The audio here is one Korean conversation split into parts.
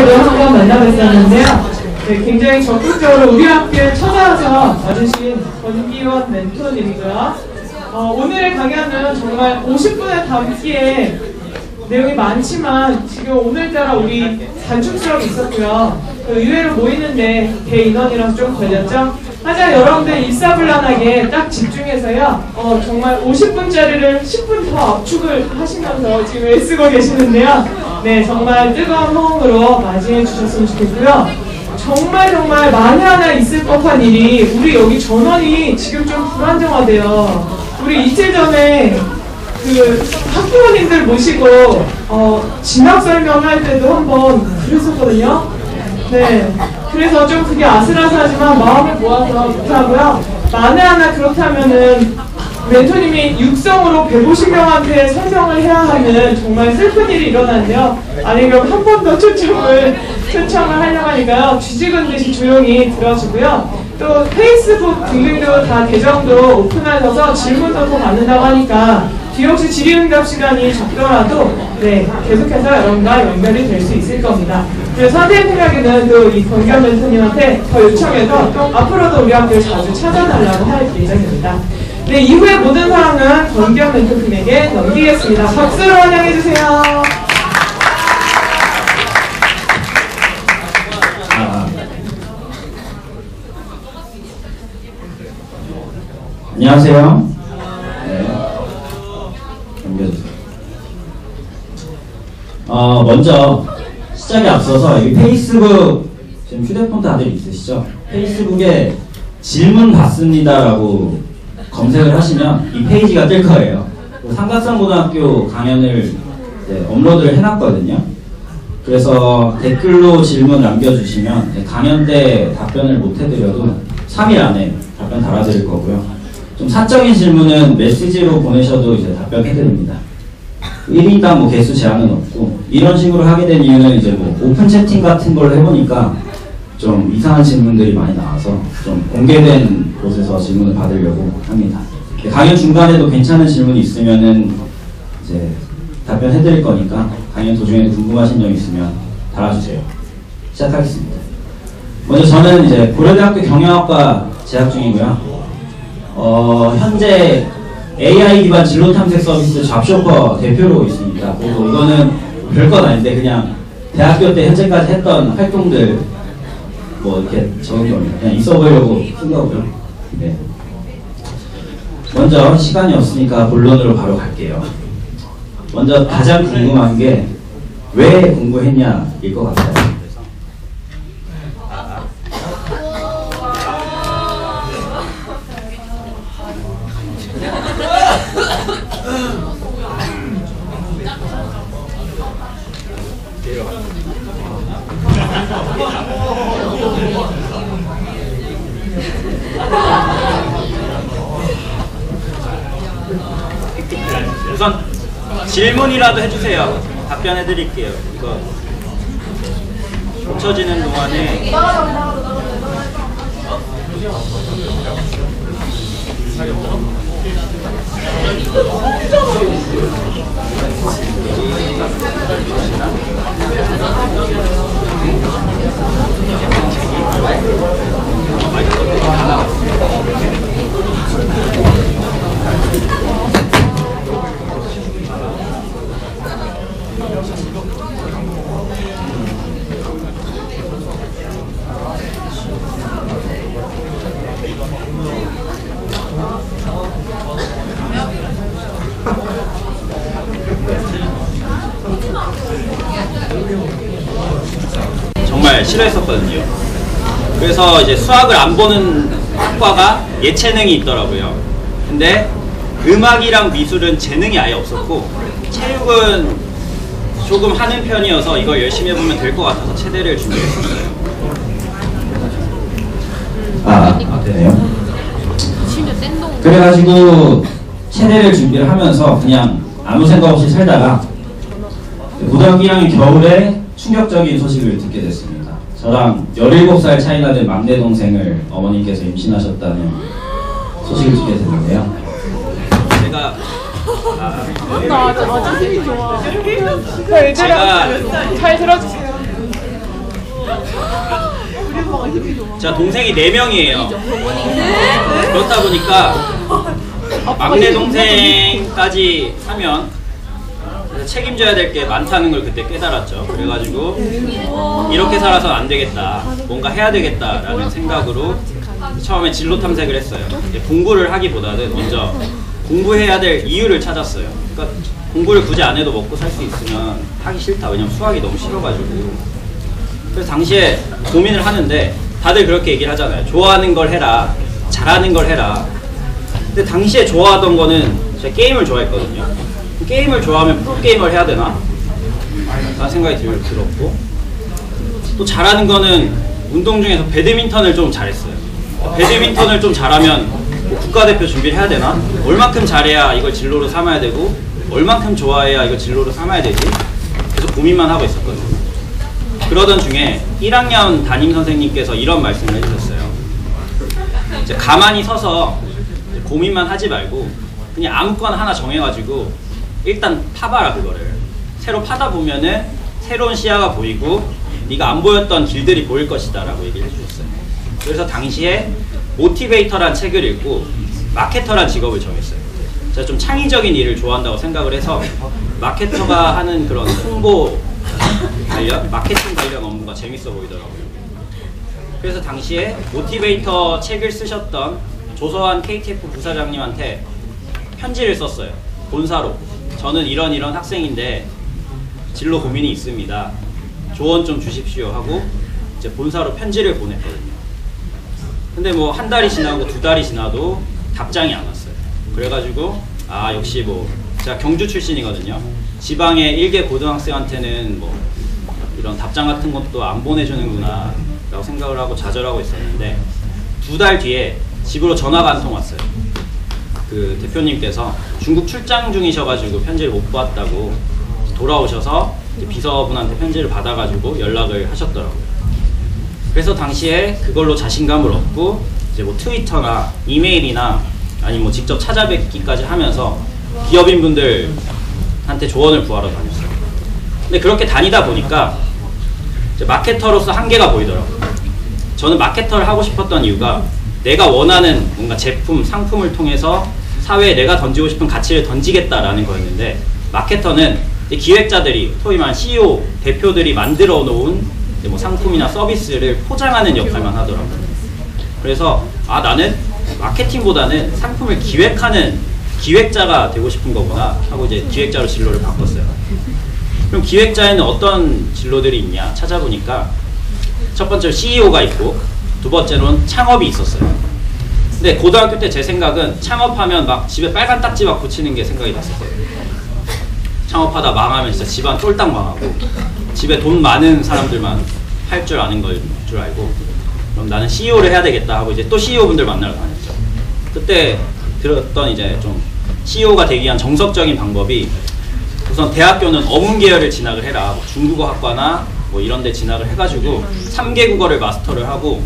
멘토로 한번 만나뵀었는데요. 네, 굉장히 적극적으로 우리 학교에 찾아와서 와주신 권기원 멘토님이고요. 오늘의 강연은 정말 50분에 담기에 내용이 많지만 지금 오늘따라 우리 단축수업이 있었고요. 의외로 모이는데 대인원이라서 좀 걸렸죠. 하지만 여러분들 일사불란하게 딱 집중해서요. 정말 50분짜리를 10분 더 압축을 하시면서 지금 애쓰고 계시는데요. 네, 정말 뜨거운 호응으로 맞이해 주셨으면 좋겠고요. 정말 만에 하나 있을 법한 일이 우리 여기 전원이 지금 좀 불안정하대요. 우리 이틀 전에 그 학부모님들 모시고 진학 설명할 때도 한번 그랬었거든요. 네, 그래서 좀 그게 아슬아슬하지만 마음을 모아서 못하고요. 만에 하나 그렇다면은 멘토님이 육성으로 150명한테 설명을 해야 하는 정말 슬픈 일이 일어났는데요. 아니 그럼 한 번 더 초청을 하려고 하니까요. 쥐죽은 듯이 조용히 들어주고요. 또 페이스북 등등도 다 계정도 오픈하셔서 질문도 더 받는다고 하니까 뒤에 혹시 질의응답 시간이 적더라도 네, 계속해서 여러분과 연결이 될 수 있을 겁니다. 그래서 선생님 생각에는 또 이 권기원 멘토님한테 더 요청해서 또 앞으로도 우리 학교에 자주 찾아달라고 할 예정입니다. 네, 이후의 모든 사항은 권기원 멘토님에게 넘기겠습니다. 박수로 환영해주세요. 안녕하세요. 네. 넘겨주세요. 먼저 시작에 앞서서 여기 페이스북 지금 휴대폰 다들 있으시죠? 페이스북에 질문 받습니다라고 검색을 하시면 이 페이지가 뜰 거예요. 삼각산고등학교 강연을 업로드를 해놨거든요. 그래서 댓글로 질문 남겨주시면 강연 때 답변을 못 해드려도 3일 안에 답변 달아드릴 거고요. 좀 사적인 질문은 메시지로 보내셔도 이제 답변해드립니다. 1인당 뭐 개수 제한은 없고, 이런 식으로 하게 된 이유는 이제 뭐 오픈 채팅 같은 걸 해보니까 좀 이상한 질문들이 많이 나와서 좀 공개된 곳에서 질문을 받으려고 합니다. 강연 중간에도 괜찮은 질문이 있으면은 이제 답변해드릴 거니까 강연 도중에 궁금하신 점 있으면 달아주세요. 시작하겠습니다. 먼저 저는 이제 고려대학교 경영학과 재학 중이고요. 현재 AI 기반 진로 탐색 서비스 잡쇼퍼 대표로 있습니다. 그리고 이거는 별건 아닌데 그냥 대학교 때 현재까지 했던 활동들 뭐 이렇게 적은 겁니다. 그냥 있어 보이려고 쓴 거고요. 네. 먼저 시간이 없으니까 본론으로 바로 갈게요. 먼저 가장 궁금한 게 왜 공부했냐일 것 같아요. 우선 질문이라도 해주세요. 답변해드릴게요. 이거 고쳐지는 동안에 정말 싫어했었거든요. 그래서 이제 수학을 안 보는 학과가 예체능이 있더라고요. 근데 음악이랑 미술은 재능이 아예 없었고 체육은 조금 하는 편이어서 이걸 열심히 해보면 될 것 같아서 체대를 준비했었어요. 되네요. 그래가지고 체대를 준비를 하면서 그냥 아무 생각 없이 살다가 고등학교 1학년 겨울에 충격적인 소식을 듣게 됐습니다. 저랑 17살 차이 나는 막내 동생을 어머니께서 임신하셨다는 소식을 듣게 됐는데요. 제가 나 아주 힘이 좋아. 제가 잘 들어주세요. 제가 동생이 4명이에요. 그렇다 보니까 막내 동생까지 하면 책임져야 될 게 많다는 걸 그때 깨달았죠. 그래가지고 이렇게 살아서는 안 되겠다, 뭔가 해야 되겠다라는 생각으로 처음에 진로 탐색을 했어요. 공부를 하기보다는 먼저 공부해야 될 이유를 찾았어요. 그러니까 공부를 굳이 안 해도 먹고 살 수 있으면 하기 싫다. 왜냐면 수학이 너무 싫어가지고. 그래서 당시에 고민을 하는데 다들 그렇게 얘기를 하잖아요. 좋아하는 걸 해라, 잘하는 걸 해라. 근데 당시에 좋아하던 거는 제가 게임을 좋아했거든요. 게임을 좋아하면 프로게이머를 해야 되나? 라는 생각이 들었고, 또 잘하는 거는 운동 중에서 배드민턴을 좀 잘했어요. 배드민턴을 좀 잘하면 뭐 국가대표 준비를 해야 되나? 얼만큼 잘해야 이걸 진로로 삼아야 되고, 얼만큼 좋아해야 이걸 진로로 삼아야 되지? 계속 고민만 하고 있었거든요. 그러던 중에 1학년 담임 선생님께서 이런 말씀을 해주셨어요. 이제 가만히 서서 고민만 하지 말고 그냥 아무거나 하나 정해가지고 일단 파봐라. 그거를 새로 파다 보면은 새로운 시야가 보이고 네가 안 보였던 길들이 보일 것이다 라고 얘기를 해주셨어요. 그래서 당시에 모티베이터란 책을 읽고 마케터란 직업을 정했어요. 제가 좀 창의적인 일을 좋아한다고 생각을 해서 마케터가 하는 그런 홍보 관련, 마케팅 관련 업무가 재밌어 보이더라고요. 그래서 당시에 모티베이터 책을 쓰셨던 조서환 KTF 부사장님한테 편지를 썼어요. 본사로. 저는 이런 학생인데 진로 고민이 있습니다. 조언 좀 주십시오 하고 이제 본사로 편지를 보냈거든요. 근데 뭐 한 달이 지나고 2달이 지나도 답장이 안 왔어요. 그래가지고 아 역시 뭐 제가 경주 출신이거든요. 지방의 일개 고등학생한테는 뭐 이런 답장 같은 것도 안 보내주는구나 라고 생각을 하고 좌절하고 있었는데 2달 뒤에 집으로 전화가 한 통 왔어요. 그 대표님께서 중국 출장 중이셔가지고 편지를 못 받았다고 돌아오셔서 비서분한테 편지를 받아가지고 연락을 하셨더라고요. 그래서 당시에 그걸로 자신감을 얻고 이제 뭐 트위터나 이메일이나 아니 뭐 직접 찾아뵙기까지 하면서 기업인분들한테 조언을 구하러 다녔어요. 근데 그렇게 다니다 보니까 이제 마케터로서 한계가 보이더라고요. 저는 마케터를 하고 싶었던 이유가 내가 원하는 뭔가 제품, 상품을 통해서 사회에 내가 던지고 싶은 가치를 던지겠다라는 거였는데 마케터는 이제 기획자들이, 소위 말하는 CEO, 대표들이 만들어 놓은 이제 뭐 상품이나 서비스를 포장하는 역할만 하더라고요. 그래서 아 나는 마케팅보다는 상품을 기획하는 기획자가 되고 싶은 거구나 하고 이제 기획자로 진로를 바꿨어요. 그럼 기획자에는 어떤 진로들이 있냐 찾아보니까 첫 번째로 CEO가 있고 두 번째로는 창업이 있었어요. 근데 고등학교 때 제 생각은 창업하면 막 집에 빨간 딱지 막 붙이는 게 생각이 났었어요. 창업하다 망하면 진짜 집안 쫄딱 망하고 집에 돈 많은 사람들만 할 줄 아는 걸 줄 알고 그럼 나는 CEO를 해야 되겠다 하고 이제 또 CEO 분들 만나러 다녔죠. 그때 들었던 이제 좀 CEO가 되기 위한 정석적인 방법이 우선 대학교는 어문 계열을 진학을 해라. 뭐 중국어 학과나 뭐 이런 데 진학을 해가지고 3개 국어를 마스터를 하고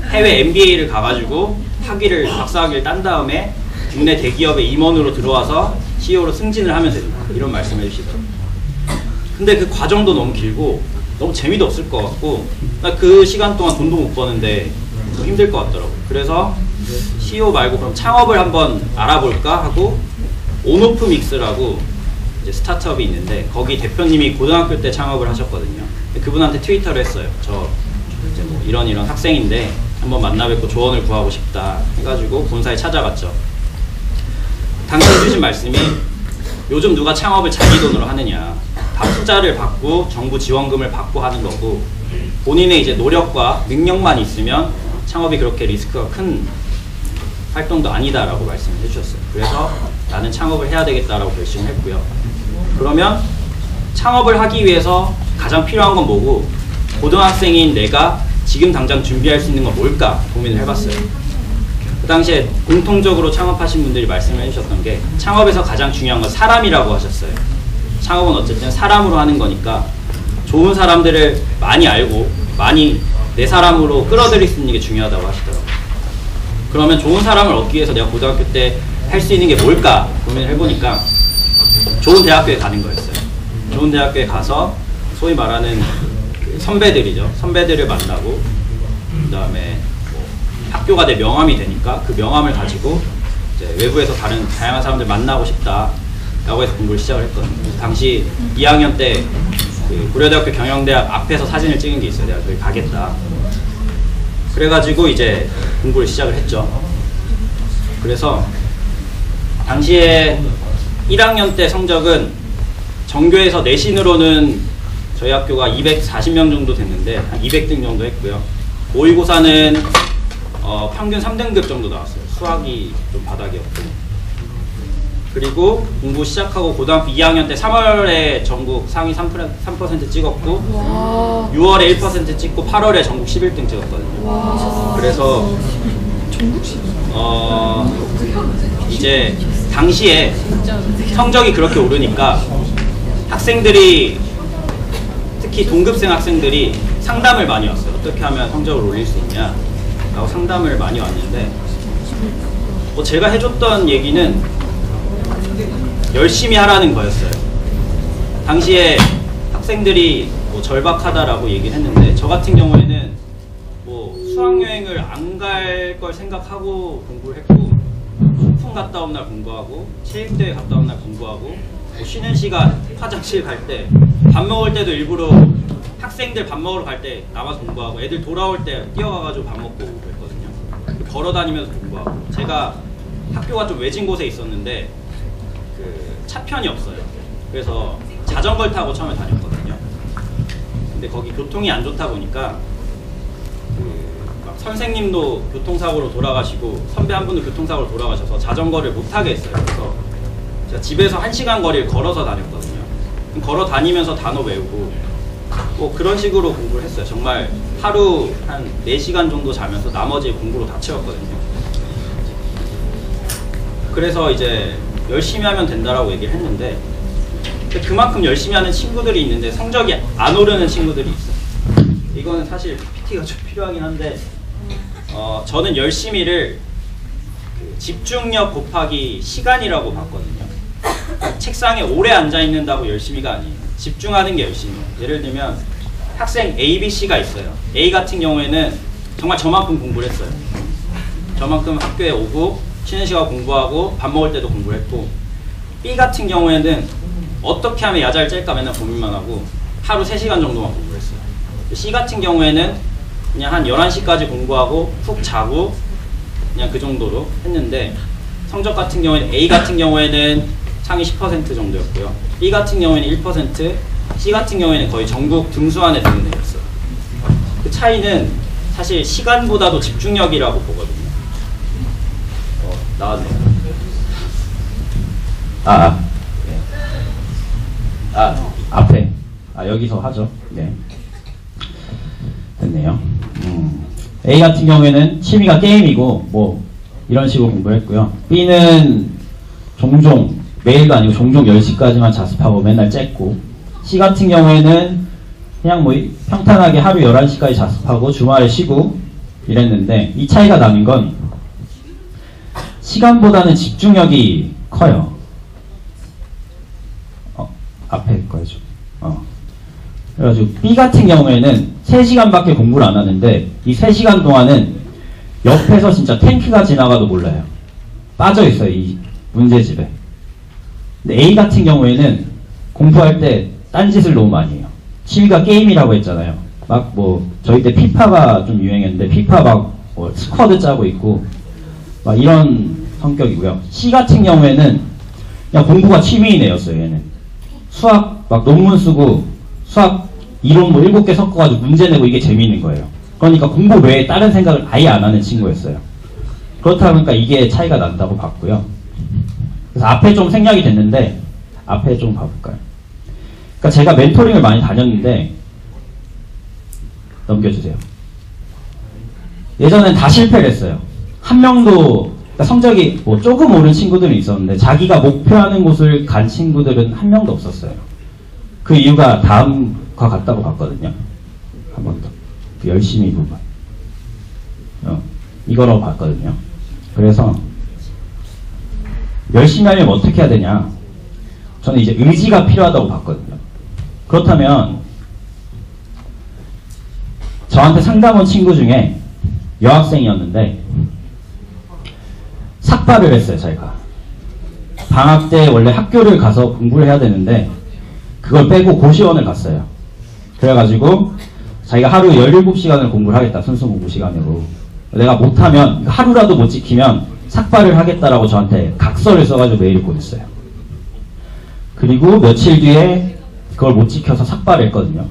해외 MBA를 가가지고 학위를 박사학위를 딴 다음에 국내 대기업의 임원으로 들어와서 CEO로 승진을 하면 된다. 이런 말씀을 해주시더라고요. 근데 그 과정도 너무 길고 너무 재미도 없을 것 같고 그 시간 동안 돈도 못 버는데 좀 힘들 것 같더라고요. 그래서 CEO 말고 그럼 창업을 한번 알아볼까 하고 온오프 믹스라고 이제 스타트업이 있는데 거기 대표님이 고등학교 때 창업을 하셨거든요. 그분한테 트위터를 했어요. 저 이제 뭐 이런 학생인데 한번 만나뵙고 조언을 구하고 싶다 해가지고 본사에 찾아갔죠. 당시 해주신 말씀이 요즘 누가 창업을 자기 돈으로 하느냐, 다 투자를 받고 정부 지원금을 받고 하는 거고 본인의 이제 노력과 능력만 있으면 창업이 그렇게 리스크가 큰 활동도 아니다라고 말씀을 해주셨어요. 그래서 나는 창업을 해야 되겠다라고 결심을 했고요. 그러면 창업을 하기 위해서 가장 필요한 건 뭐고 고등학생인 내가 지금 당장 준비할 수 있는 건 뭘까 고민을 해봤어요. 그 당시에 공통적으로 창업하신 분들이 말씀을 해주셨던 게 창업에서 가장 중요한 건 사람이라고 하셨어요. 창업은 어쨌든 사람으로 하는 거니까 좋은 사람들을 많이 알고 많이 내 사람으로 끌어들일 수 있는 게 중요하다고 하시더라고요. 그러면 좋은 사람을 얻기 위해서 내가 고등학교 때 할 수 있는 게 뭘까 고민을 해보니까 좋은 대학교에 가는 거였어요. 좋은 대학교에 가서 소위 말하는 그 선배들이죠. 선배들을 만나고 그다음에 뭐 학교가 내 명함이 되니까 그 명함을 가지고 이제 외부에서 다양한 사람들 만나고 싶다라고 해서 공부를 시작을 했거든요. 그래서 당시 2학년 때 그 고려대학교 경영대학 앞에서 사진을 찍은 게 있어요. 내가 거기 가겠다. 그래가지고 이제 공부를 시작을 했죠. 그래서 당시에 1학년 때 성적은 전교에서 내신으로는 저희 학교가 240명 정도 됐는데 한 200등 정도 했고요. 모의고사는 평균 3등급 정도 나왔어요. 수학이 좀 바닥이었고. 그리고 공부 시작하고 고등학교 2학년 때 3월에 전국 상위 3% 찍었고 6월에 1% 찍고 8월에 전국 11등 찍었거든요. 그래서 이제 당시에 성적이 그렇게 오르니까 학생들이 특히 동급생 학생들이 상담을 많이 왔어요. 어떻게 하면 성적을 올릴 수 있냐 라고 상담을 많이 왔는데 제가 해줬던 얘기는 열심히 하라는 거였어요. 당시에 학생들이 뭐 절박하다라고 얘기를 했는데 저 같은 경우에는 뭐 수학여행을 안 갈 걸 생각하고 공부를 했고 소풍 갔다 온 날 공부하고 체육대회 갔다 온 날 공부하고 뭐 쉬는 시간 화장실 갈 때 밥 먹을 때도 일부러 학생들 밥 먹으러 갈 때 나가서 공부하고 애들 돌아올 때 뛰어가가지고 밥 먹고 그랬거든요. 걸어 다니면서 공부하고 제가 학교가 좀 외진 곳에 있었는데 그 차편이 없어요. 그래서 자전거를 타고 처음에 다녔거든요. 근데 거기 교통이 안 좋다 보니까 막 선생님도 교통사고로 돌아가시고 선배 한 분도 교통사고로 돌아가셔서 자전거를 못 타게 했어요. 그래서 제가 집에서 1시간 거리를 걸어서 다녔거든요. 걸어 다니면서 단어 외우고 뭐 그런 식으로 공부를 했어요. 정말 하루 한 4시간 정도 자면서 나머지 공부로 다 채웠거든요. 그래서 이제 열심히 하면 된다라고 얘기를 했는데 그만큼 열심히 하는 친구들이 있는데 성적이 안 오르는 친구들이 있어요. 이거는 사실 PPT가 좀 필요하긴 한데 저는 열심히를 집중력 곱하기 시간이라고 봤거든요. 책상에 오래 앉아 있는다고 열심히가 아니에요. 집중하는 게 열심히예요. 예를 들면 학생 A, B, C가 있어요. A 같은 경우에는 정말 저만큼 공부를 했어요. 저만큼 학교에 오고 쉬는 시간 공부하고 밥 먹을 때도 공부를 했고 B 같은 경우에는 어떻게 하면 야자를 짤까 맨날 고민만 하고 하루 3시간 정도만 공부를 했어요. C 같은 경우에는 그냥 한 11시까지 공부하고 푹 자고 그냥 그 정도로 했는데 성적 같은 경우에는 A 같은 경우에는 상위 10% 정도였고요. B 같은 경우에는 1%, C 같은 경우에는 거의 전국 등수 안에 드는 애였어요. 그 차이는 사실 시간보다도 집중력이라고 보거든요. 나왔네요. 앞에. 여기서 하죠. 네. 됐네요. A 같은 경우에는 취미가 게임이고, 뭐, 이런 식으로 공부를 했고요. B는 종종, 매일도 아니고 종종 10시까지만 자습하고 맨날 쬐고, C 같은 경우에는 그냥 뭐, 평탄하게 하루 11시까지 자습하고 주말에 쉬고 이랬는데, 이 차이가 나는 건 시간보다는 집중력이 커요. 앞에 거죠. 그래가지고 B 같은 경우에는 3시간밖에 공부를 안 하는데 이 3시간 동안은 옆에서 진짜 탱크가 지나가도 몰라요. 빠져있어요. 이 문제집에. 근데 A 같은 경우에는 공부할 때 딴짓을 너무 많이 해요. 취미가 게임이라고 했잖아요. 막 뭐 저희 때 피파가 좀 유행했는데 피파 막 뭐 스쿼드 짜고 있고 막 이런 성격이고요. C 같은 경우에는 그냥 공부가 취미인 애였어요. 얘는 수학 막 논문 쓰고 수학 이론 뭐 7개 섞어가지고 문제 내고 이게 재미있는 거예요. 그러니까 공부 외에 다른 생각을 아예 안 하는 친구였어요. 그렇다 보니까 이게 차이가 난다고 봤고요. 그래서 앞에 좀 생략이 됐는데 앞에 좀 봐볼까요? 그러니까 제가 멘토링을 많이 다녔는데 넘겨주세요. 예전엔 다 실패를 했어요. 한 명도 그러니까 성적이 뭐 조금 오른 친구들은 있었는데 자기가 목표하는 곳을 간 친구들은 한 명도 없었어요. 그 이유가 다음과 같다고 봤거든요. 한 번 더. 그 열심히 부분. 이거라고 봤거든요. 그래서 열심히 하려면 어떻게 해야 되냐. 저는 이제 의지가 필요하다고 봤거든요. 그렇다면 저한테 상담 온 친구 중에 여학생이었는데 삭발을 했어요. 자기가 방학 때 원래 학교를 가서 공부를 해야 되는데 그걸 빼고 고시원을 갔어요. 그래가지고 자기가 하루 17시간을 공부를 하겠다. 순수 공부 시간으로. 내가 못하면 하루라도 못 지키면 삭발을 하겠다라고 저한테 각서를 써가지고 메일을 보냈어요. 그리고 며칠 뒤에 그걸 못 지켜서 삭발을 했거든요.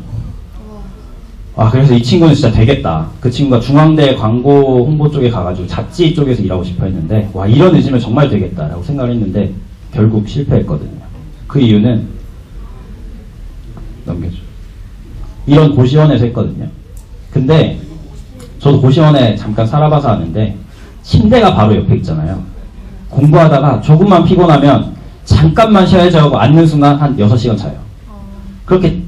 아, 그래서 이 친구는 진짜 되겠다. 그 친구가 중앙대 광고 홍보 쪽에 가가지고 잡지 쪽에서 일하고 싶어 했는데, 와, 이런 의지면 정말 되겠다라고 생각을 했는데, 결국 실패했거든요. 그 이유는, 넘겨줘. 이런 고시원에서 했거든요. 근데, 저도 고시원에 잠깐 살아봐서 아는데, 침대가 바로 옆에 있잖아요. 공부하다가 조금만 피곤하면, 잠깐만 쉬어야지 하고 앉는 순간 한 6시간 자요. 그렇게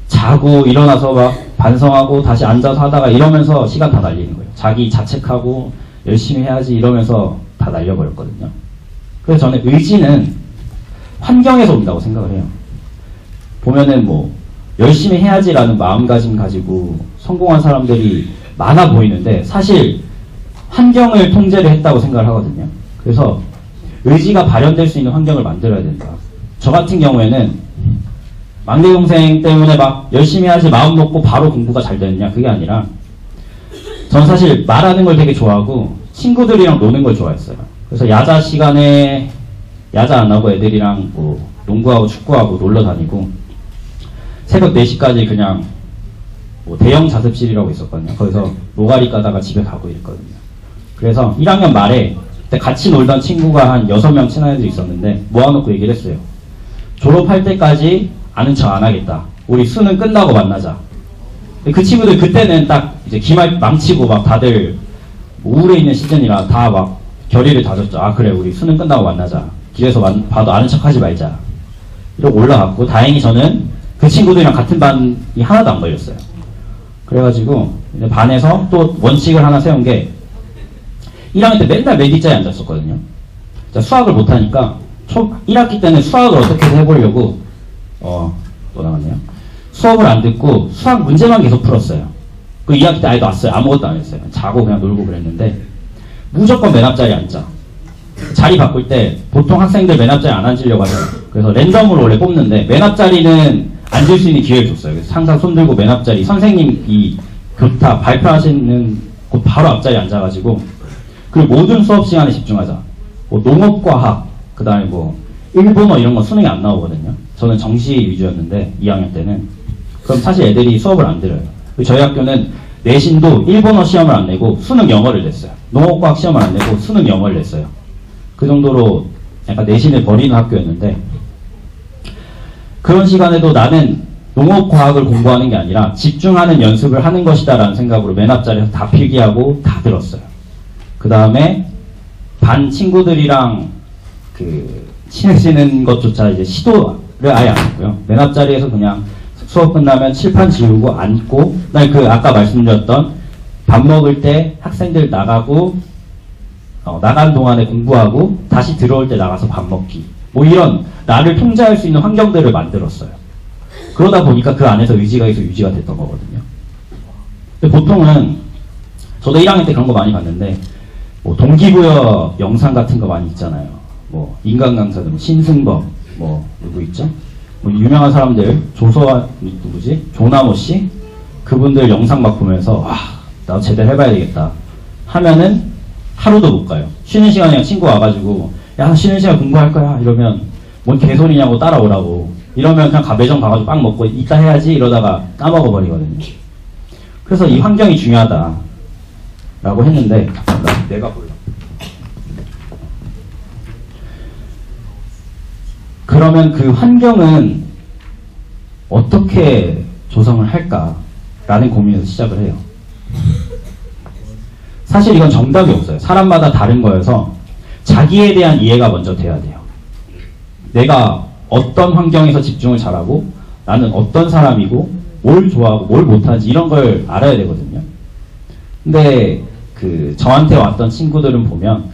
자고 일어나서 막 반성하고 다시 앉아서 하다가 이러면서 시간 다 날리는 거예요. 자기 자책하고 열심히 해야지 이러면서 다 날려버렸거든요. 그래서 저는 의지는 환경에서 온다고 생각을 해요. 보면은 뭐 열심히 해야지라는 마음가짐 가지고 성공한 사람들이 많아 보이는데 사실 환경을 통제를 했다고 생각을 하거든요. 그래서 의지가 발현될 수 있는 환경을 만들어야 된다. 저 같은 경우에는 막내 동생 때문에 막 열심히 하지 마음 먹고 바로 공부가 잘 됐냐 그게 아니라 전 사실 말하는 걸 되게 좋아하고 친구들이랑 노는 걸 좋아했어요. 그래서 야자 시간에 야자 안 하고 애들이랑 뭐 농구하고 축구하고 놀러 다니고 새벽 4시까지 그냥 뭐 대형 자습실이라고 있었거든요. 거기서 노가리 까다가 집에 가고 이랬거든요. 그래서 1학년 말에 그때 같이 놀던 친구가 한 6명 친한 애들이 있었는데 모아놓고 얘기를 했어요. 졸업할 때까지 아는 척 안 하겠다. 우리 수능 끝나고 만나자. 그 친구들 그때는 딱 이제 기말 망치고 막 다들 우울해 있는 시즌이라 다 막 결의를 다졌죠. 아 그래 우리 수능 끝나고 만나자. 길에서 봐도 아는 척 하지 말자. 이러고 올라갔고 다행히 저는 그 친구들이랑 같은 반이 하나도 안 걸렸어요. 그래가지고 이제 반에서 또 원칙을 하나 세운 게 1학년 때 맨날 맨 뒷자리에 앉았었거든요. 수학을 못하니까 1학기 때는 수학을 어떻게 해보려고 또 나갔네요. 수업을 안 듣고 수학 문제만 계속 풀었어요. 그 2학기 때 아예 놨어요. 아무것도 안 했어요. 자고 그냥 놀고 그랬는데 무조건 맨 앞자리에 앉자. 자리 바꿀 때 보통 학생들 맨 앞자리에 안 앉으려고 하죠. 그래서 랜덤으로 원래 뽑는데 맨 앞자리는 앉을 수 있는 기회를 줬어요. 그래서 항상 손 들고 맨 앞자리 선생님 이 교타 발표하시는 곳 바로 앞자리에 앉아가지고 그리고 모든 수업 시간에 집중하자. 뭐 농업과학 그 다음에 뭐 일본어 이런 거 수능이 안 나오거든요. 저는 정시 위주였는데 2학년 때는 그럼 사실 애들이 수업을 안 들어요. 저희 학교는 내신도 일본어 시험을 안 내고 수능 영어를 냈어요. 농업과학 시험을 안 내고 수능 영어를 냈어요. 그 정도로 약간 내신을 버리는 학교였는데 그런 시간에도 나는 농업과학을 공부하는 게 아니라 집중하는 연습을 하는 것이다 라는 생각으로 맨 앞자리에서 다 필기하고 다 들었어요. 그 다음에 반 친구들이랑 친해지는 것조차 이제 시도를 아예 안 했고요. 맨 앞자리에서 그냥 수업 끝나면 칠판 지우고 앉고, 그다음에 아까 말씀드렸던 밥 먹을 때 학생들 나가고, 나간 동안에 공부하고, 다시 들어올 때 나가서 밥 먹기. 뭐 이런 나를 통제할 수 있는 환경들을 만들었어요. 그러다 보니까 그 안에서 의지가 계속 유지가 됐던 거거든요. 근데 보통은, 저도 1학년 때 그런 거 많이 봤는데, 뭐 동기부여 영상 같은 거 많이 있잖아요. 뭐 인간 강사들, 뭐 신승범, 뭐 누구 있죠? 뭐 유명한 사람들, 누구지? 조나모 씨? 그분들 영상 막 보면서 와, 나도 제대로 해봐야 되겠다 하면은 하루도 못 가요. 쉬는 시간에 친구 와가지고 야, 쉬는 시간 공부할 거야 이러면 뭔 개소리냐고 따라오라고 이러면 그냥 매점 가가지고 빵 먹고 이따 해야지 이러다가 까먹어 버리거든요. 그래서 이 환경이 중요하다 라고 했는데 내가 몰라. 그러면 그 환경은 어떻게 조성을 할까라는 고민에서 시작을 해요. 사실 이건 정답이 없어요. 사람마다 다른 거여서 자기에 대한 이해가 먼저 돼야 돼요. 내가 어떤 환경에서 집중을 잘하고 나는 어떤 사람이고 뭘 좋아하고 뭘 못하는지 이런 걸 알아야 되거든요. 근데 저한테 왔던 친구들은 보면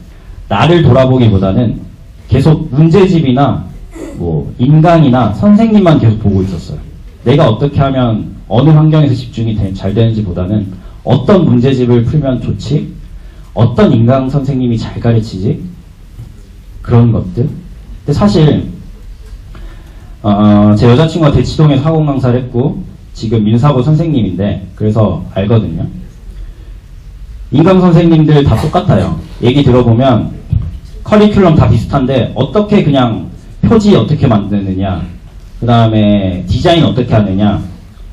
나를 돌아보기보다는 계속 문제집이나 뭐 인강이나 선생님만 계속 보고 있었어요. 내가 어떻게 하면 어느 환경에서 집중이 잘 되는지 보다는 어떤 문제집을 풀면 좋지? 어떤 인강 선생님이 잘 가르치지? 그런 것들. 근데 사실 제 여자친구가 대치동에서 학원 강사를 했고 지금 민사고 선생님인데 그래서 알거든요. 인강 선생님들 다 똑같아요. 얘기 들어보면 커리큘럼 다 비슷한데 어떻게 그냥 표지 어떻게 만드느냐, 그 다음에 디자인 어떻게 하느냐,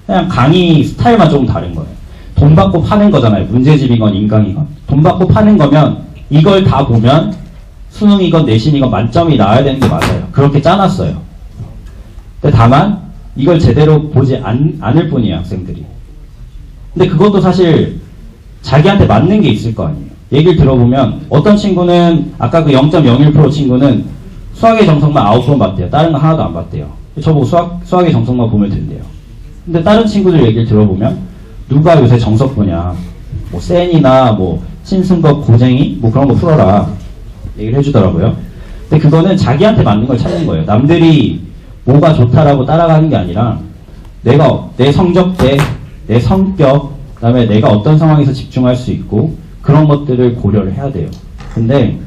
그냥 강의 스타일만 조금 다른 거예요. 돈 받고 파는 거잖아요. 문제집이건 인강이건. 돈 받고 파는 거면 이걸 다 보면 수능이건 내신이건 만점이 나와야 되는 게 맞아요. 그렇게 짜놨어요. 근데 다만 이걸 제대로 보지 않을 뿐이에요, 학생들이. 근데 그것도 사실 자기한테 맞는 게 있을 거 아니에요. 얘기를 들어보면 어떤 친구는 아까 그 0.01% 친구는 수학의 정석만 9번 봤대요. 다른 거 하나도 안 봤대요. 저보고 수학의 정석만 보면 된대요. 근데 다른 친구들 얘기를 들어보면 누가 요새 정석 보냐, 뭐 센이나 뭐 신승급 고쟁이 뭐 그런 거 풀어라 얘기를 해주더라고요. 근데 그거는 자기한테 맞는 걸 찾는 거예요. 남들이 뭐가 좋다라고 따라가는 게 아니라 내가 내 성적대, 내 성격, 그다음에 내가 어떤 상황에서 집중할 수 있고 그런 것들을 고려를 해야 돼요. 근데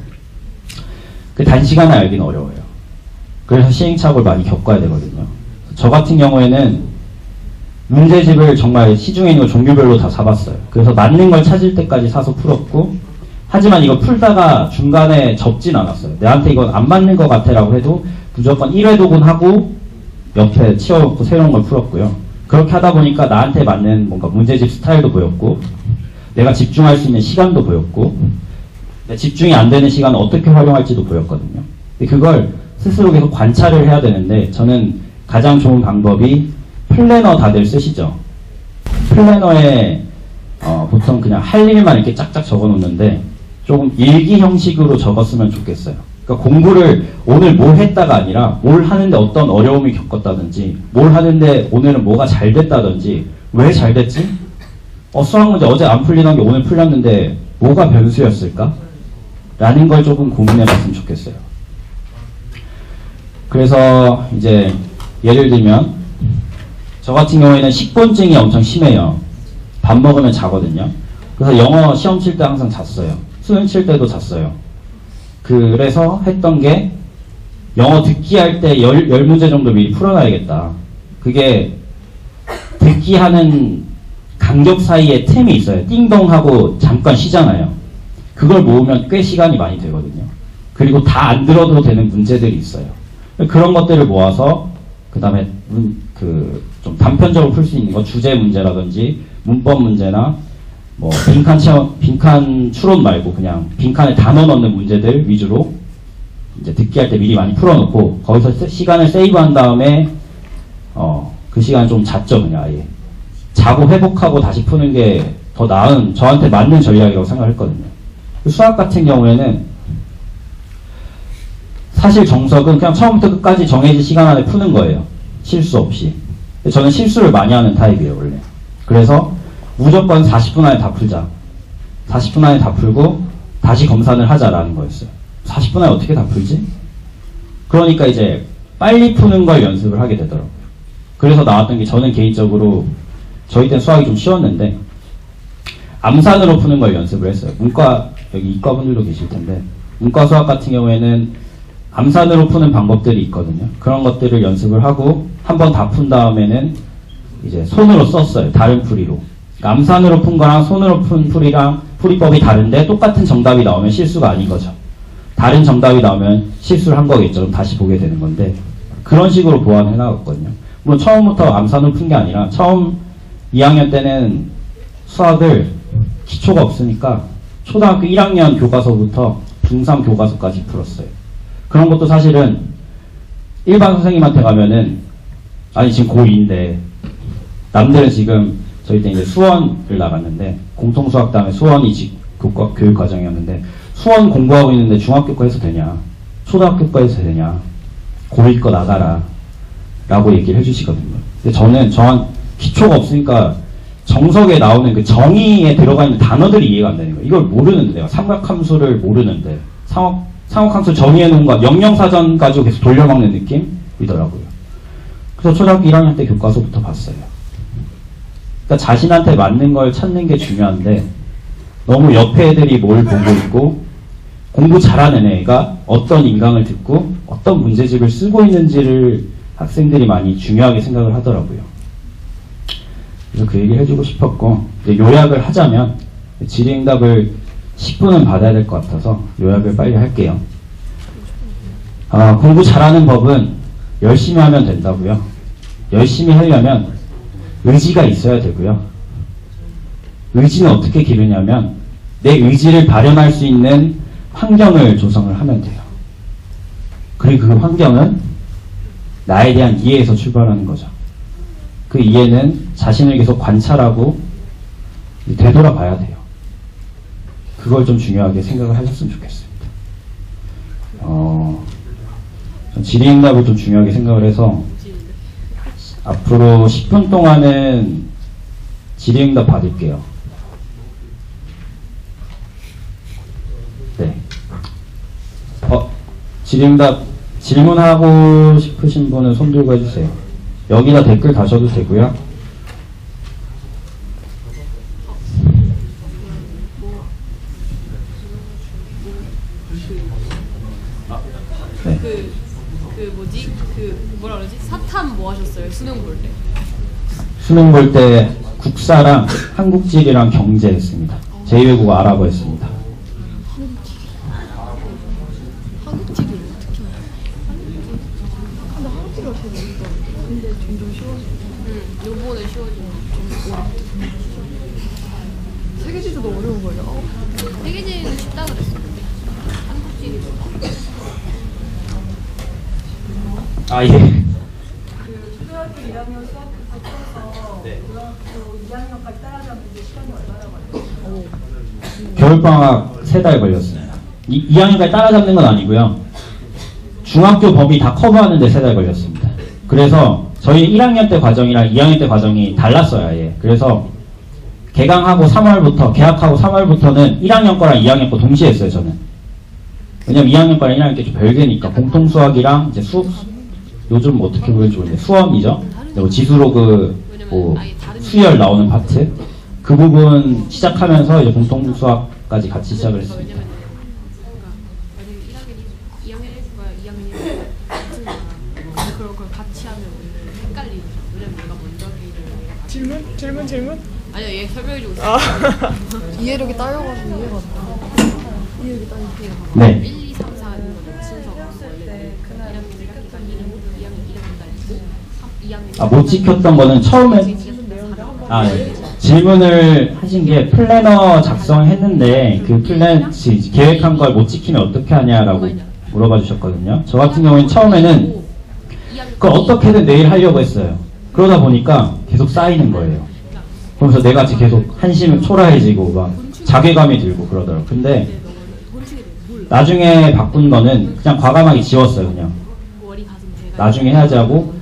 그 단시간에 알기는 어려워요. 그래서 시행착오를 많이 겪어야 되거든요. 저 같은 경우에는 문제집을 정말 시중에 있는 거 종류별로 다 사봤어요. 그래서 맞는 걸 찾을 때까지 사서 풀었고, 하지만 이거 풀다가 중간에 접진 않았어요. 내한테 이건 안 맞는 것 같아 라고 해도 무조건 1회 도군하고 옆에 치워놓고 새로운 걸 풀었고요. 그렇게 하다 보니까 나한테 맞는 뭔가 문제집 스타일도 보였고, 내가 집중할 수 있는 시간도 보였고, 집중이 안 되는 시간을 어떻게 활용할지도 보였거든요. 근데 그걸 스스로 계속 관찰을 해야 되는데, 저는 가장 좋은 방법이 플래너 다들 쓰시죠? 플래너에 보통 그냥 할 일만 이렇게 짝짝 적어 놓는데 조금 일기 형식으로 적었으면 좋겠어요. 그러니까 공부를 오늘 뭘 했다가 아니라 뭘 하는데 어떤 어려움이 겪었다든지, 뭘 하는데 오늘은 뭐가 잘 됐다든지, 왜 잘 됐지? 수학 문제 어제 안 풀리던 게 오늘 풀렸는데 뭐가 변수였을까? 라는 걸 조금 고민해 봤으면 좋겠어요. 그래서 이제 예를 들면 저 같은 경우에는 식곤증이 엄청 심해요. 밥 먹으면 자거든요. 그래서 영어 시험 칠 때 항상 잤어요. 수능 칠 때도 잤어요. 그래서 했던 게 영어 듣기 할 때 10문제 정도 미리 풀어놔야겠다. 그게 듣기 하는 간격 사이에 틈이 있어요. 띵동 하고 잠깐 쉬잖아요. 그걸 모으면 꽤 시간이 많이 들거든요. 그리고 다 안 들어도 되는 문제들이 있어요. 그런 것들을 모아서 그 다음에 좀 단편적으로 풀 수 있는 거, 주제 문제라든지 문법 문제나 뭐 빈칸 추론 말고 그냥 빈칸에 단어 넣는 문제들 위주로 이제 듣기 할 때 미리 많이 풀어놓고 거기서 시간을 세이브한 다음에 그 시간 좀 잤죠. 그냥 아예 자고 회복하고 다시 푸는 게 더 나은, 저한테 맞는 전략이라고 생각했거든요. 수학 같은 경우에는 사실 정석은 그냥 처음부터 끝까지 정해진 시간 안에 푸는 거예요. 실수 없이. 저는 실수를 많이 하는 타입이에요, 원래. 그래서 무조건 40분 안에 다 풀자. 40분 안에 다 풀고 다시 검사를 하자라는 거였어요. 40분 안에 어떻게 다 풀지? 그러니까 이제 빨리 푸는 걸 연습을 하게 되더라고요. 그래서 나왔던 게, 저는 개인적으로 저희 때는 수학이 좀 쉬웠는데 암산으로 푸는 걸 연습을 했어요. 문과, 여기 이과 분들도 계실 텐데 문과 수학 같은 경우에는 암산으로 푸는 방법들이 있거든요. 그런 것들을 연습을 하고 한 번 다 푼 다음에는 이제 손으로 썼어요. 다른 풀이로. 그러니까 암산으로 푼 거랑 손으로 푼 풀이랑 풀이법이 다른데 똑같은 정답이 나오면 실수가 아닌 거죠. 다른 정답이 나오면 실수를 한 거겠죠. 그럼 다시 보게 되는 건데, 그런 식으로 보완해 나갔거든요. 물론 처음부터 암산으로 푼 게 아니라 처음 2학년 때는 수학을 기초가 없으니까 초등학교 1학년 교과서부터 중3 교과서까지 풀었어요. 그런 것도 사실은 일반 선생님한테 가면은, 아니 지금 고2인데 남들은 지금 저희 때 이제 수원을 나갔는데 공통수학 다음에 수원이 교육과정이었는데 수원 공부하고 있는데 중학교 거 해서 되냐, 초등학교 거 해서 되냐, 고1 거 나가라 라고 얘기를 해주시거든요. 근데 저는 기초가 없으니까 정석에 나오는 그 정의에 들어가 있는 단어들이 이해가 안 되는 거예요. 이걸 모르는데, 내가 삼각함수를 모르는데 상업함수 정의해 놓은 거 영영사전 가지고 계속 돌려먹는 느낌이더라고요. 그래서 초등학교 1학년 때 교과서부터 봤어요. 그러니까 자신한테 맞는 걸 찾는 게 중요한데 너무 옆에 애들이 뭘 보고 있고 공부 잘하는 애가 어떤 인강을 듣고 어떤 문제집을 쓰고 있는지를 학생들이 많이 중요하게 생각을 하더라고요. 그래서 그 얘기를 해주고 싶었고, 이제 요약을 하자면 질의응답을 10분은 받아야 될 것 같아서 요약을 빨리 할게요. 공부 잘하는 법은 열심히 하면 된다고요. 열심히 하려면 의지가 있어야 되고요. 의지는 어떻게 기르냐면 내 의지를 발현할 수 있는 환경을 조성을 하면 돼요. 그리고 그 환경은 나에 대한 이해에서 출발하는 거죠. 그 이해는 자신을 계속 관찰하고 되돌아봐야 돼요. 그걸 좀 중요하게 생각을 하셨으면 좋겠습니다. 질의응답을 좀 중요하게 생각을 해서 앞으로 10분 동안은 질의응답 받을게요. 네. 질의응답 질문하고 싶으신 분은 손 들고 해주세요. 여기다 댓글 다셔도 되고요. 네. 뭐라 그러지? 사탐 뭐 하셨어요? 수능 볼 때? 수능 볼 때 국사랑 한국지리랑 경제 했습니다. 제2외국어 아랍어 했습니다. 한국지리를 어떻게 해요? 근데 한국지리가 되게 어렵다. 근데 점점 쉬워지고. 요번에 쉬워지고 좀 어렵다. 세계지도도 어려운 거예요? 세계지리는 쉽다 그랬어. 한국지리도. 아, 예. 초등학교 1학년 수학부터 풀어서 고등학교 2학년까지 따라잡는데 시간이 얼마나 걸려요? 겨울방학 3달 걸렸습니다. 2학년까지 따라잡는 건 아니고요. 중학교 범위 다 커버하는데 3달 걸렸습니다. 그래서 저희 1학년 때 과정이랑 2학년 때 과정이 달랐어요, 아예. 그래서 개강하고 3월부터, 개학하고 3월부터는 1학년 거랑 2학년 거 동시에 했어요, 저는. 왜냐면 2학년 거랑 1학년 게 좀 별개니까. 공통수학이랑 이제 요즘 어떻게 보는지 모르겠는데 수험이죠. 뭐 지수로그, 뭐 수열 나오는 파트 그 부분 시작하면서 이제 공통수학까지 같이 시작을 했습니다. 왜냐면 1학년이 2학년이 같은 거랑 그걸 같이 하면 헷갈리죠. 왜냐면 내가 먼저 하기를 질문? 아니요, 얘 설명해주고 있어요. 이해력이 딸려가지고 이해가 안 돼. 이해력이 딸리고 네. 1, 2, 3, 4 하는 거는 순서가 원래 1학년 1학기가 2학년 2학년 못 지켰던 거는 처음에 네. 질문을 하신 게 플래너 작성했는데 그 플랜 계획한 걸 못 지키면 어떻게 하냐라고 물어봐 주셨거든요. 저 같은 경우는 처음에는 그걸 어떻게든 내일 하려고 했어요. 그러다 보니까 계속 쌓이는 거예요. 그러면서 내가 계속 한심이 초라해지고 막 자괴감이 들고 그러더라고요. 근데 나중에 바꾼 거는 그냥 과감하게 지웠어요. 그냥 나중에 해야지 하고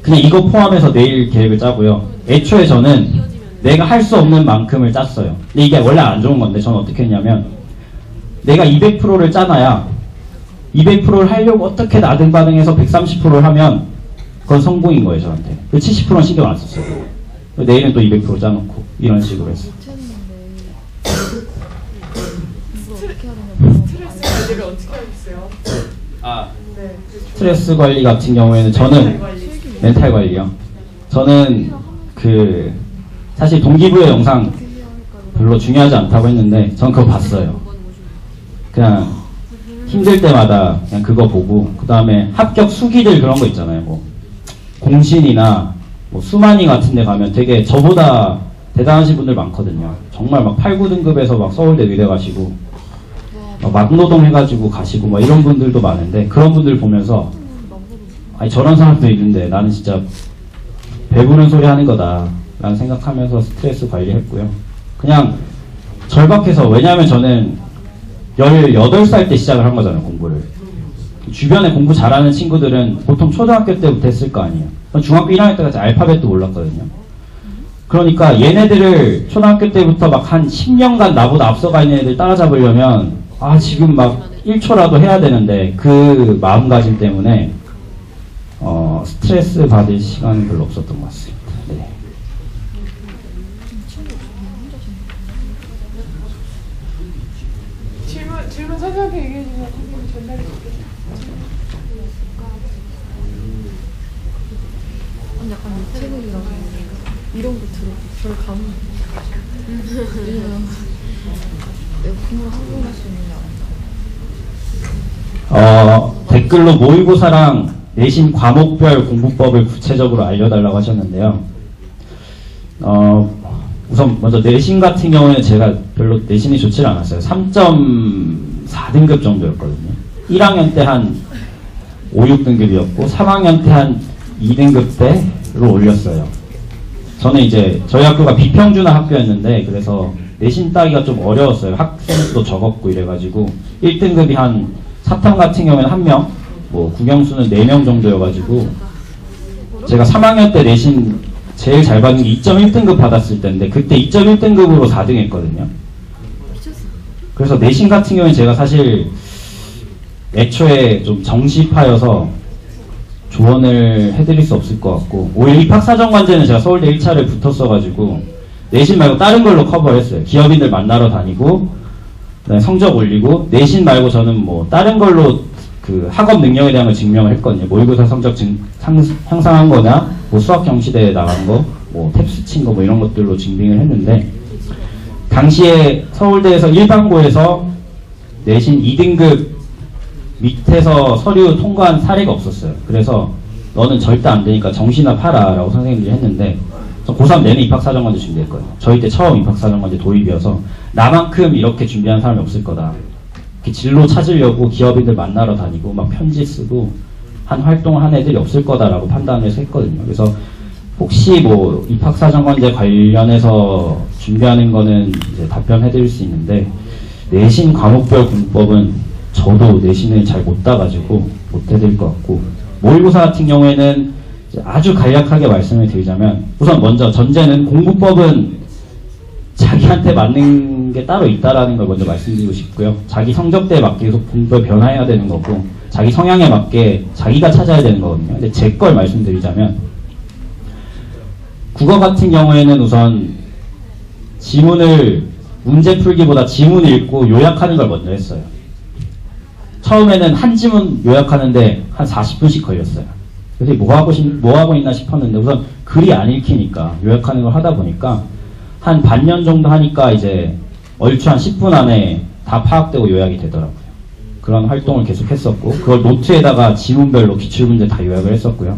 그냥 이거 포함해서 내일 계획을 짜고요. 애초에 저는 내가 할 수 없는 만큼을 짰어요. 근데 이게 원래 안 좋은 건데 저는 어떻게 했냐면 내가 200%를 짜놔야 200%를 하려고 어떻게 나등반응해서 130%를 하면 그건 성공인 거예요, 저한테. 70%는 신경 안 썼어요. 내일은 또 200% 짜놓고 이런 식으로 했어요. 스트레스 관리를 어떻게 하겠어요? 네. 스트레스 관리 같은 경우에는 저는 멘탈 관리요. 저는 사실 동기부여 영상 별로 중요하지 않다고 했는데 전 그거 봤어요. 그냥 힘들 때마다 그냥 그거 보고 그 다음에 합격 수기들 그런 거 있잖아요. 뭐 공신이나 뭐 수만이 같은 데 가면 되게 저보다 대단하신 분들 많거든요. 정말 막 8, 9등급에서 막 서울대 의대 가시고 막노동 해가지고 가시고 막 이런 분들도 많은데 그런 분들 보면서 아니 저런 사람도 있는데 나는 진짜 배부른 소리 하는 거다 라는 생각하면서 스트레스 관리했고요. 그냥 절박해서, 왜냐하면 저는 18살 때 시작을 한 거잖아요, 공부를. 주변에 공부 잘하는 친구들은 보통 초등학교 때부터 했을 거 아니에요. 중학교 1학년 때까지 알파벳도 몰랐거든요. 그러니까 얘네들을 초등학교 때부터 막 한 10년간 나보다 앞서가 있는 애들 따라잡으려면 지금 막 1초라도 해야 되는데 그 마음가짐 때문에 스트레스 받을 시간은 별로 없었던 것 같습니다. 네. 조금만 자세하게 얘기해 주면 선생님이 전달해 줄게요. 약간 유튜브라고 이런 거 들어 별 감흥. 내가 공부를 한번 할 수 있느냐. 댓글로 모의고사랑 내신 과목별 공부법을 구체적으로 알려달라고 하셨는데요. 우선 먼저 내신 같은 경우에는 제가 별로 내신이 좋지 않았어요. 3.4등급 정도였거든요. 1학년 때 한 5, 6등급이었고 3학년 때 한 2등급대로 올렸어요. 저는 이제 저희 학교가 비평준화 학교였는데 그래서 내신 따기가 좀 어려웠어요. 학생 수도 적었고 이래가지고 1등급이 한 사탐 같은 경우에는 1명, 뭐 국영수는 4명 정도여가지고 제가 3학년 때 내신 제일 잘 받은 게 2.1등급 받았을 때인데 그때 2.1등급으로 4등 했거든요. 그래서 내신 같은 경우에 제가 사실 애초에 좀 정시파여서 조언을 해드릴 수 없을 것 같고 오히려 입학사정관제는 제가 서울대 1차를 붙었어가지고 내신 말고 다른 걸로 커버를 했어요. 기업인들 만나러 다니고 성적 올리고 내신 말고 저는 뭐 다른 걸로 그 학업 능력에 대한 걸 증명을 했거든요. 모의고사 성적 향상한 거나 뭐 수학 경시대회 나간 거, 뭐 탭스 친 거 뭐 이런 것들로 증빙을 했는데 당시에 서울대에서 일반고에서 내신 2등급 밑에서 서류 통과한 사례가 없었어요. 그래서 너는 절대 안 되니까 정시나 파라 라고 선생님들이 했는데 고3 내내 입학사정관제 준비했거든요. 저희 때 처음 입학사정관제 도입이어서 나만큼 이렇게 준비한 사람이 없을 거다. 이렇게 진로 찾으려고 기업인들 만나러 다니고 막 편지 쓰고 한 활동을 한 애들이 없을 거다라고 판단을 해서 했거든요. 그래서 혹시 뭐 입학사정관제 관련해서 준비하는 거는 이제 답변해드릴 수 있는데 내신 과목별 공부법은 저도 내신을 잘 못 따가지고 못 해드릴 것 같고 모의고사 같은 경우에는 아주 간략하게 말씀을 드리자면 우선 먼저 전제는 공부법은 자기한테 맞는 게 따로 있다라는 걸 먼저 말씀드리고 싶고요. 자기 성적대에 맞게 계속 공부를 변화해야 되는 거고 자기 성향에 맞게 자기가 찾아야 되는 거거든요. 근데 제 걸 말씀드리자면 국어 같은 경우에는 우선 지문을 문제 풀기보다 지문 읽고 요약하는 걸 먼저 했어요. 처음에는 한 지문 요약하는데 한 40분씩 걸렸어요. 그래서 뭐 하고 있나 싶었는데 우선 글이 안 읽히니까 요약하는 걸 하다 보니까 한 반년 정도 하니까 이제 얼추 한 10분 안에 다 파악되고 요약이 되더라고요. 그런 활동을 계속 했었고 그걸 노트에다가 지문별로 기출문제 다 요약을 했었고요.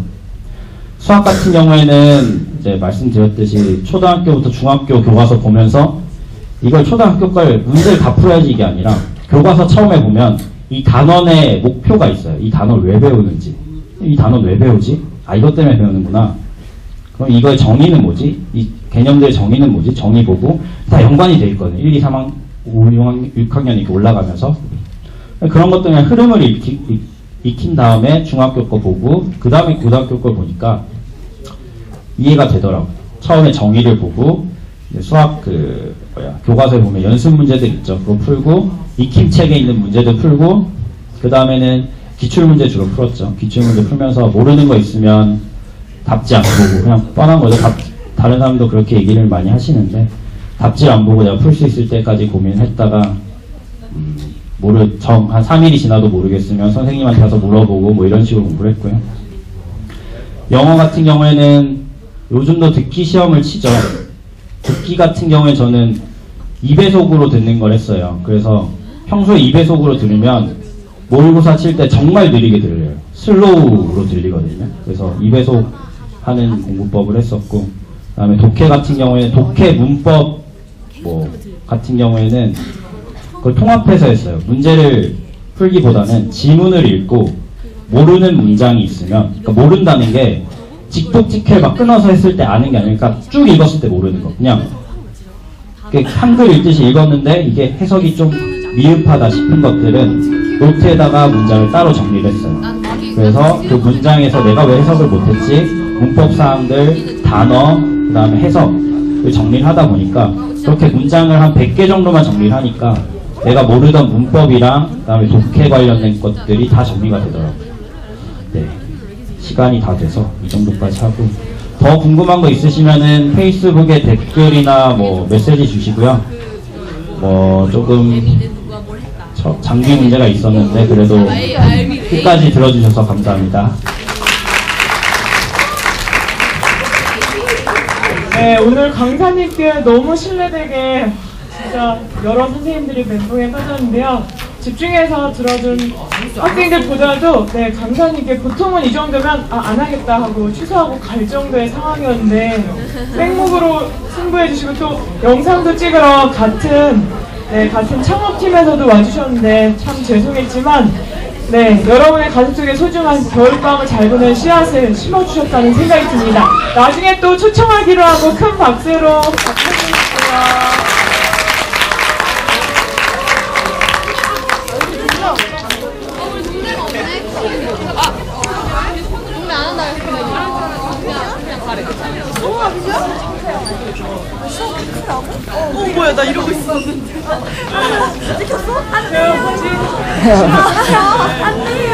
수학 같은 경우에는 이제 말씀드렸듯이 초등학교부터 중학교 교과서 보면서 이걸 초등학교 걸 문제를 다 풀어야지 이게 아니라 교과서 처음에 보면 이 단원의 목표가 있어요. 이 단어를 왜 배우는지. 이 단어는 왜 배우지? 아, 이것 때문에 배우는구나. 그럼 이거의 정의는 뭐지? 이 개념들의 정의는 뭐지? 정의 보고 다 연관이 돼 있거든요. 1, 2, 3학년, 5, 6학년 이렇게 올라가면서 그런 것들 그냥 흐름을 익힌 다음에 중학교 거 보고 그 다음에 고등학교 걸 보니까 이해가 되더라고요. 처음에 정의를 보고 수학 교과서에 보면 연습 문제들 있죠. 그거 풀고 익힘책에 있는 문제도 풀고 그 다음에는 기출문제 주로 풀었죠. 기출문제 풀면서 모르는 거 있으면 답지 안 보고 그냥 뻔한 거죠. 다른 사람도 그렇게 얘기를 많이 하시는데 답지를 안 보고 내가 풀 수 있을 때까지 고민했다가 한 3일이 지나도 모르겠으면 선생님한테 가서 물어보고 뭐 이런 식으로 공부를 했고요. 영어 같은 경우에는 요즘도 듣기 시험을 치죠. 듣기 같은 경우에 저는 2배속으로 듣는 걸 했어요. 그래서 평소에 2배속으로 들으면 모의고사 칠 때 정말 느리게 들려요. 슬로우로 들리거든요. 그래서 2배속 하는 공부법을 했었고 그 다음에 독해 같은 경우에는 독해 문법 같은 경우에는 그걸 통합해서 했어요. 문제를 풀기보다는 지문을 읽고 모르는 문장이 있으면 그러니까 모른다는 게 직독직해 막 끊어서 했을 때 아는 게 아니라 그러니까 쭉 읽었을 때 모르는 거. 그냥 한글 읽듯이 읽었는데 이게 해석이 좀 미흡하다 싶은 것들은 노트에다가 문장을 따로 정리를 했어요. 그래서 그 문장에서 내가 왜 해석을 못했지? 문법사항들, 단어, 그 다음에 해석을 정리를 하다 보니까 그렇게 문장을 한 100개 정도만 정리를 하니까 내가 모르던 문법이랑 그 다음에 독해 관련된 것들이 다 정리가 되더라고요. 네. 시간이 다 돼서 이 정도까지 하고 더 궁금한 거 있으시면은 페이스북에 댓글이나 뭐 메시지 주시고요. 뭐 조금 장비 문제가 있었는데 그래도 끝까지 들어주셔서 감사합니다. 네, 오늘 강사님께 너무 신뢰되게 진짜 여러 선생님들이 멘붕에 빠졌는데요. 집중해서 들어준 학생들보다도 네, 강사님께 보통은 이 정도면 안 하겠다 하고 취소하고 갈 정도의 상황이었는데 땡목으로 승부해주시고 또 영상도 찍으러 같은 창업팀에서도 와주셨는데 참 죄송했지만 네, 여러분의 가슴속에 소중한 겨울밤을 잘 보낸 씨앗을 심어주셨다는 생각이 듭니다. 나중에 또 초청하기로 하고 큰 박수로 부탁드릴게요. 동네 안 한다 했으면 그냥 가래. 뭐야 나 이러고 있었는데. 찍혔어? 안 돼. 안돼.